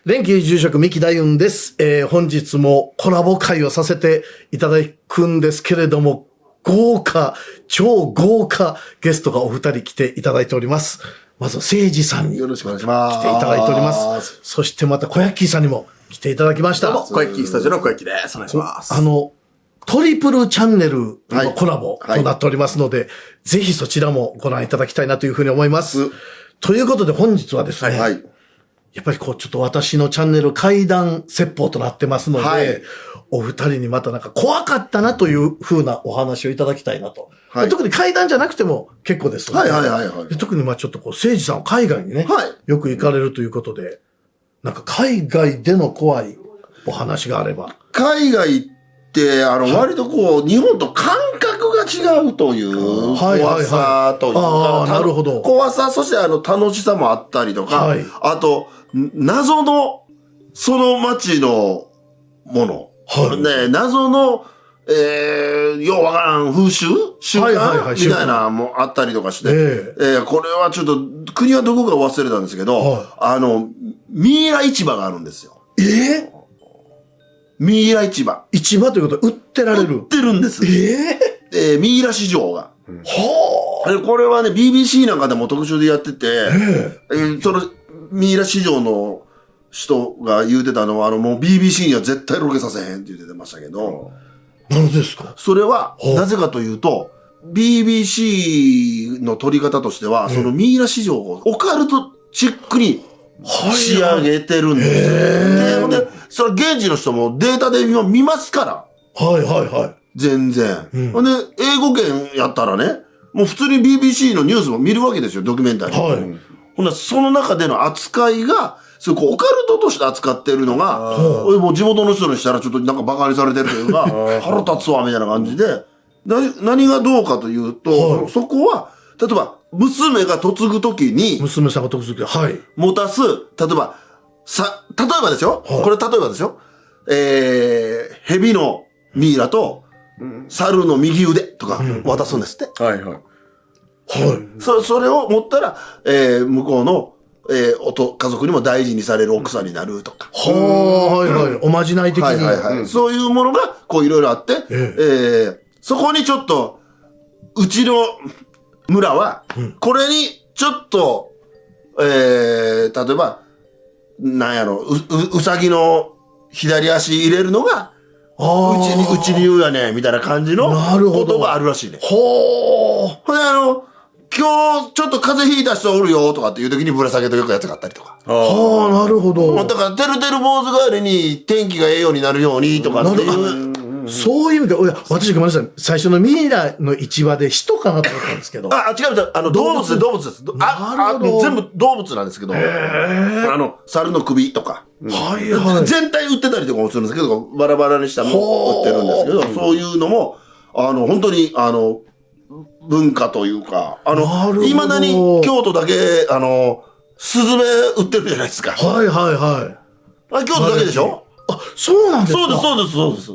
連休住職三木大雲です。本日もコラボ会をさせていただくんですけれども、超豪華ゲストがお二人来ていただいております。まず、誠司さんによろしくお願いします。来ていただいております。そしてまた、小焼さんにも来ていただきました。どうも、小焼スタジオの小焼です。お願いします。トリプルチャンネルのコラボとなっておりますので、ぜひそちらもご覧いただきたいなというふうに思います。ということで本日はですね、やっぱりちょっと私のチャンネル怪談説法となってますので、お二人にまた怖かったなというふうなお話をいただきたいなと。特に怪談じゃなくても結構ですので、特にちょっと誠司さんは海外にね、よく行かれるということで、海外での怖いお話があれば。海外って割と日本と感覚が違うという怖さというか、なるほど。怖さ、そして楽しさもあったりとか、あと、謎の、その街のもの。謎の、ようわからん風習習慣みたいなのもあったりとかして、これはちょっと、国はどこか忘れたんですけど、ミイラ市場があるんですよ。ミイラ市場。市場ということは売ってられる？売ってるんです。ミイラ市場が。これはね、BBC なんかでも特集でやってて、そのミイラ市場の人が言うてたのは、もう BBC には絶対ロケさせへんって言ってましたけど。なぜですか？それは、なぜかというと、BBC の撮り方としては、そのミイラ市場をオカルトチックに仕上げてるんですよ。で、それ現地の人もデータで見ますから。全然。で、英語圏やったらね、もう普通に BBC のニュースも見るわけですよ、ドキュメンタリー。ほんなその中での扱いが、オカルトとして扱ってるのが、もう地元の人にしたらちょっとバカにされてるというか、腹立つわ、みたいな感じで、何がどうかというと、そこは、例えば、娘が嫁ぐときに、娘さんが嫁ぐとき、持たす、例えばですよ。これ例えばですよ。蛇のミイラと、猿の右腕とか渡すんですって。それを持ったら、向こうの、家族にも大事にされる奥さんになるとか。おまじない的に。そういうものが、いろいろあって、そこにちょっと、うちの村は、これにちょっと、例えば、うさぎの左足入れるのが、うち流やねみたいな感じのことがあるらしいね。今日ちょっと風邪ひいた人おるよとかっていう時にぶら下げとくやつがあったりとか。なるほど。だから、てるてる坊主代わりに天気がええようになるようにとかっていう。そういう意味で、私ごめんなさい。最初のミイラの市場で人かなと思ったんですけど。違う。動物です。全部動物なんですけど。猿の首とか。全体売ってたりとかもするんですけど、バラバラにしたのも売ってるんですけど、そういうのも、本当に、文化というか、未だに京都だけ、スズメ売ってるじゃないですか。京都だけでしょ？そうなんですか？そうです。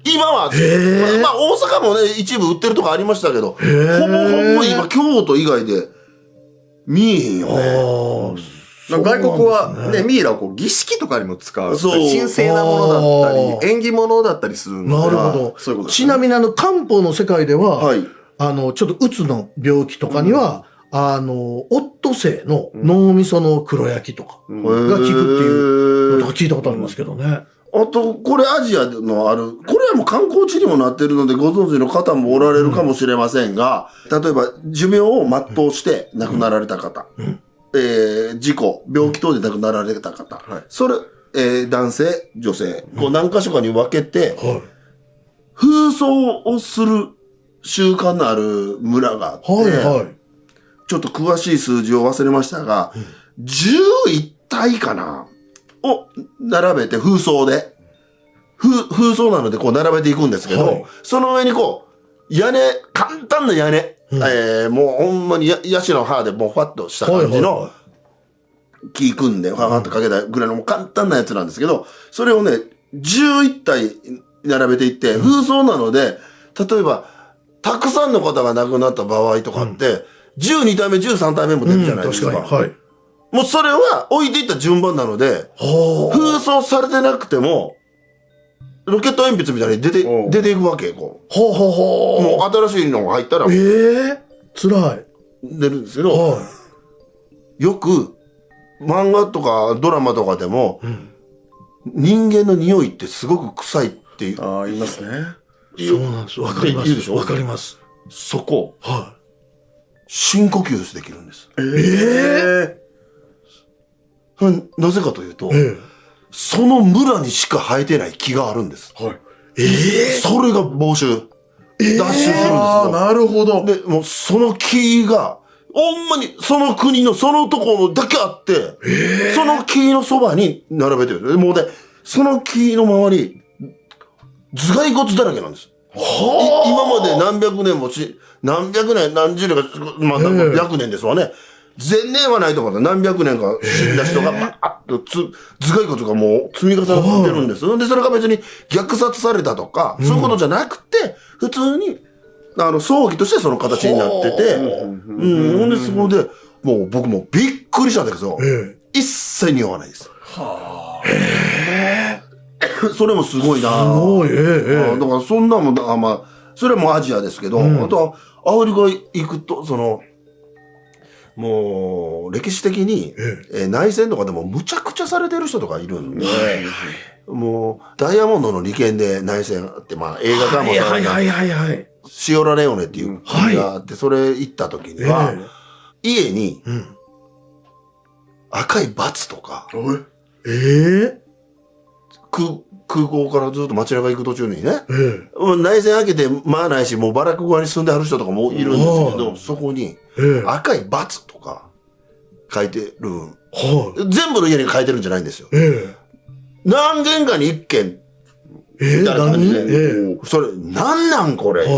今は、大阪もね、一部売ってるとこありましたけど、ほぼ今、京都以外で見えへんよね。外国はね、ミイラを儀式とかにも使う。神聖なものだったり、縁起物だったりするので。なるほど。そういうことです。ちなみに漢方の世界では、ちょっとうつの病気とかには、オットセイの脳みその黒焼きとかが効くっていうのとか聞いたことありますけどね。あと、これアジアのこれはもう観光地にもなってるのでご存知の方もおられるかもしれませんが、例えば寿命を全うして亡くなられた方、事故、病気等で亡くなられた方、それ、男性、女性、何箇所かに分けて、風葬をする習慣のある村があって、ちょっと詳しい数字を忘れましたが、11体かなを並べて風葬で、風葬なので並べていくんですけど、その上に屋根、簡単な屋根、もうほんまにヤシの葉でもうファッとした感じの木組んで、ファーッとかけたぐらいのもう簡単なやつなんですけど、それをね、11体並べていって、風葬なので、例えば、たくさんの方が亡くなった場合とかって、12体目、13体目も出るじゃないですか。もうそれは置いていった順番なので、封装されてなくても、ロケット鉛筆みたいに出ていくわけ、こう。もう新しいのが入ったら、辛い。出るんですけど、よく、漫画とかドラマとかでも、人間の匂いってすごく臭いっていう。ああ、言いますね。そうなんです。わかります。言うでしょ？わかります。そこ、深呼吸できるんです。なぜかというと、その村にしか生えてない木があるんです。それが防臭。脱臭するんですよ。なるほど。で、もうその木が、ほんまにその国のそのところだけあって、その木のそばに並べてる。もうね、その木の周り、頭蓋骨だらけなんです。今まで何百年も何百年、何十年か、まあ、100年ですわね。前年はないと思うんだ。何百年か死んだ人が、バーッと頭蓋骨がもう積み重なってるんです。で、それが別に虐殺されたとか、そういうことじゃなくて、普通に、葬儀としてその形になってて、ほんで、そこで、もう僕もびっくりしたんだけど、一切匂わないです。それもすごいなぁ。だからそんなもん、まあ、それもアジアですけど、あとは、アフリカ行くと、もう、歴史的に、内戦とかでもむちゃくちゃされてる人とかいるんで、もう、ダイヤモンドの利権で内戦って、まあ、映画化もされた、シオラレオネっていう国があって、それ行った時には、家に、赤いバツとか、空港からずっと街中行く途中にね、内戦明けて、まあないし、もうバラク小屋に住んではる人とかもいるんですけど、そこに、赤いバツとか書いてる。全部の家に書いてるんじゃないんですよ。何軒かに一軒、みたいな感じで、それ、なんこれって、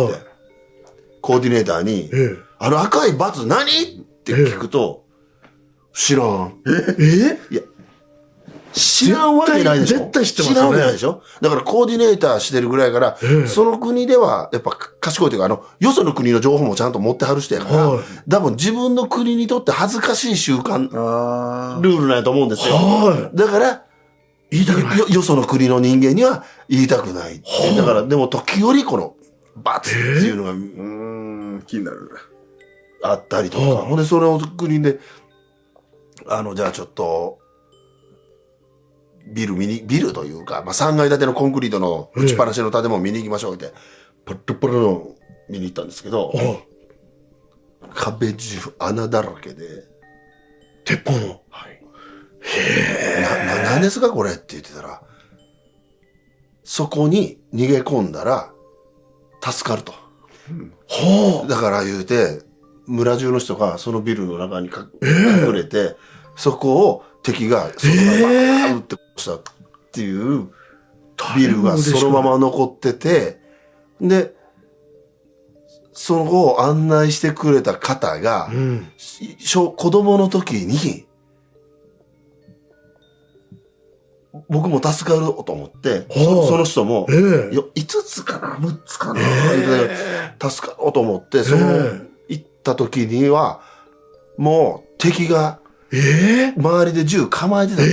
コーディネーターに、赤いバツ何って聞くと、知らん。いや、知らんわけないでしょ。絶対知ってますね。知らんわけないでしょ。だからコーディネーターしてるぐらいから、その国では、やっぱ賢いというか、よその国の情報もちゃんと持ってはる人やから、多分自分の国にとって恥ずかしい習慣、ルールなんやと思うんですよ。だから、言いたくない。よその国の人間には言いたくない。だから、でも時折この、バツっていうのが、気になる。あったりとか。ほんで、それを国で、じゃあちょっと、ビルというか、まあ、3階建てのコンクリートの打ちっぱなしの建物見に行きましょうって、ポロポロの見に行ったんですけど、壁中穴だらけで、鉄砲の。何ですかこれって言ってたら、そこに逃げ込んだら、助かると。だから言うて、村中の人がそのビルの中に隠れて、そこを敵がそのまま撃ってしたっていうビルがそのまま残ってて、で、その後を案内してくれた方が、子供の時に、僕も助かると思って、その人も、5つかな ?6 つかな、助かろうと思って、行った時には、もう敵が、周りで銃構えてたんで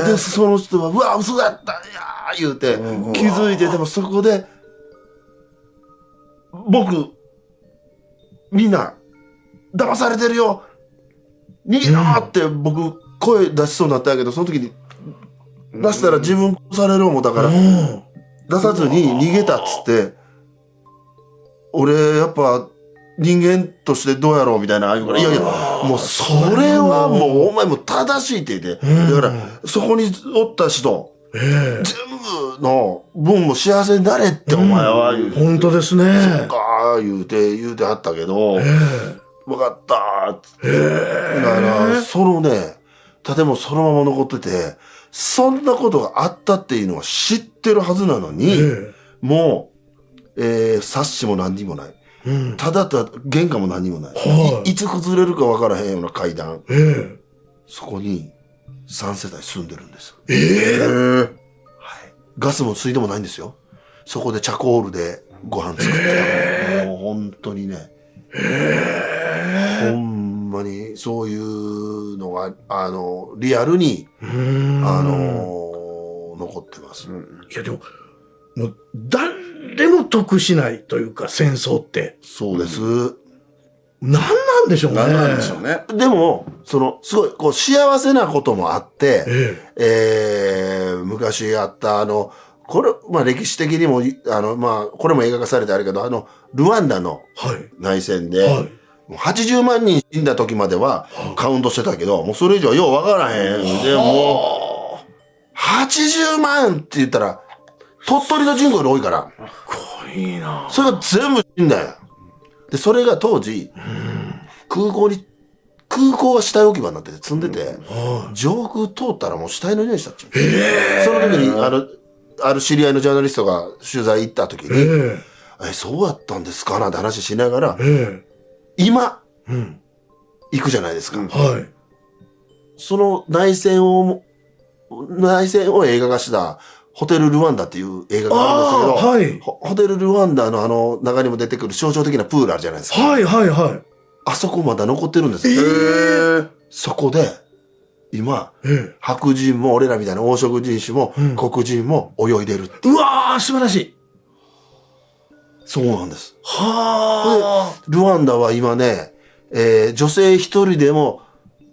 す。で、その人は、うわ、嘘だったんやー言うて、気づいて、でもそこで、僕、みんな、騙されてるよ逃げろって僕、声出しそうになったんやけど、その時に、出したら自分殺される思ったから、出さずに逃げたっつって、俺、やっぱ、人間としてどうやろうみたいな、言うから、いやいや、もうそれはもうお前も正しいって言って、だから、そこにおった人、全部の分も幸せになれってお前は言うて。本当ですね。そうか、言うてはったけど、わかったーっつって。だから、そのね、建物そのまま残ってて、そんなことがあったっていうのは知ってるはずなのに、もう、冊子も何にもない。ただ玄関も何にもない。いつ崩れるか分からへんような階段。そこに3世帯住んでるんです。はい。ガスも水道もないんですよ。そこでチャコールでご飯作ってた。もう本当にね。ほんまに、にそういうのが、リアルに、残ってます。いやでも、もう誰も得しないというか戦争って。そうです。何なんでしょうね。何なんでしょうね。でも、すごい、こう、幸せなこともあって、昔あった、これ、まあ歴史的にも、まあ、これも映画化されてあるけど、ルワンダの内戦で、80万人死んだ時まではカウントしてたけど、もうそれ以上ようわからへん。でもう、80万って言ったら、鳥取の人口より多いから。すごいな。それが全部死んだよ。で、それが当時、空港が死体置き場になってて積んでて、上空通ったらもう死体の匂いしたっちゃう。その時に、ある知り合いのジャーナリストが取材行った時に、そうやったんですかなんて話しながら、今、行くじゃないですか。その内戦を映画化したホテルルワンダっていう映画があるんですけど、ホテルルワンダの中にも出てくる象徴的なプールあるじゃないですか。あそこまだ残ってるんですよ。そこで、今、白人も俺らみたいな黄色人種も、黒人も泳いでる。うわー、素晴らしい。そうなんです。ルワンダは今ね、女性一人でも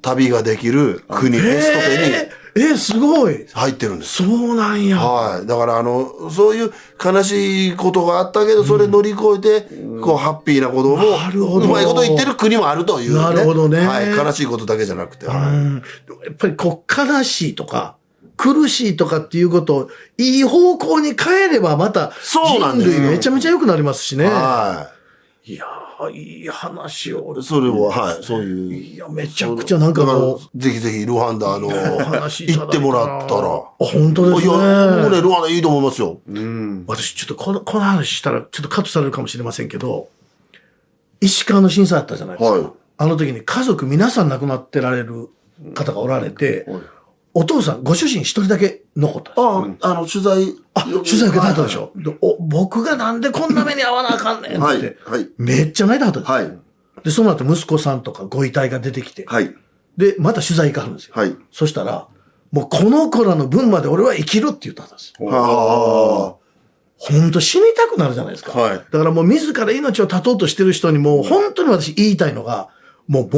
旅ができる国、ベスト10に。すごい。入ってるんです。そうなんや。だからそういう悲しいことがあったけど、それ乗り越えて、こう、ハッピーなことも、うまいこと言ってる国もあるというね。なるほどね。悲しいことだけじゃなくて。やっぱり悲しいとか、苦しいとかっていうことを、いい方向に変えればまた、人類めちゃめちゃ良くなりますしね。いやー、いい話を。それは、そういう。いや、めちゃくちゃなんかもう。ぜひぜひ、ルワンダ行ってもらったら。本当ですね。いや、僕ね、ルワンダいいと思いますよ。私、ちょっとこの話したら、ちょっとカットされるかもしれませんけど、石川の震災あったじゃないですか。あの時に家族皆さん亡くなってられる方がおられて、お父さん、ご主人一人だけ残った。取材。取材受けたはったでしょ。僕がなんでこんな目に遭わなあかんねんって。めっちゃ泣いたはったです。で、その後息子さんとかご遺体が出てきて。で、また取材行かはるんですよ。そしたら、もうこの子らの分まで俺は生きるって言ったんです。ほんと死にたくなるじゃないですか。だからもう自ら命を絶とうとしてる人にもう本当に私言いたいのが、もっ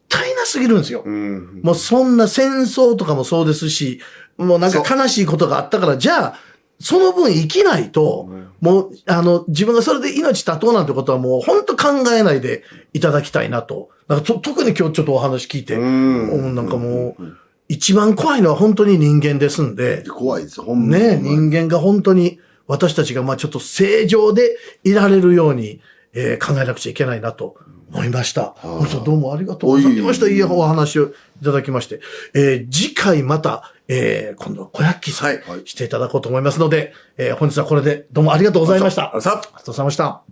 たいなすぎるんですよ。もうそんな戦争とかもそうですし、もうなんか悲しいことがあったから、じゃあ、その分生きないと、もう、自分がそれで命絶とうなんてことはもう本当考えないでいただきたいなと。なんか特に今日ちょっとお話聞いて、なんかもう、一番怖いのは本当に人間ですんで。怖いですよ、ほんまに。ね、人間が本当に私たちがまあちょっと正常でいられるように、考えなくちゃいけないなと思いました。どうもありがとうございました。いいお話をいただきまして。次回また、今度は小焼さんしていただこうと思いますので、本日はこれでどうもありがとうございました。ありがとうございました。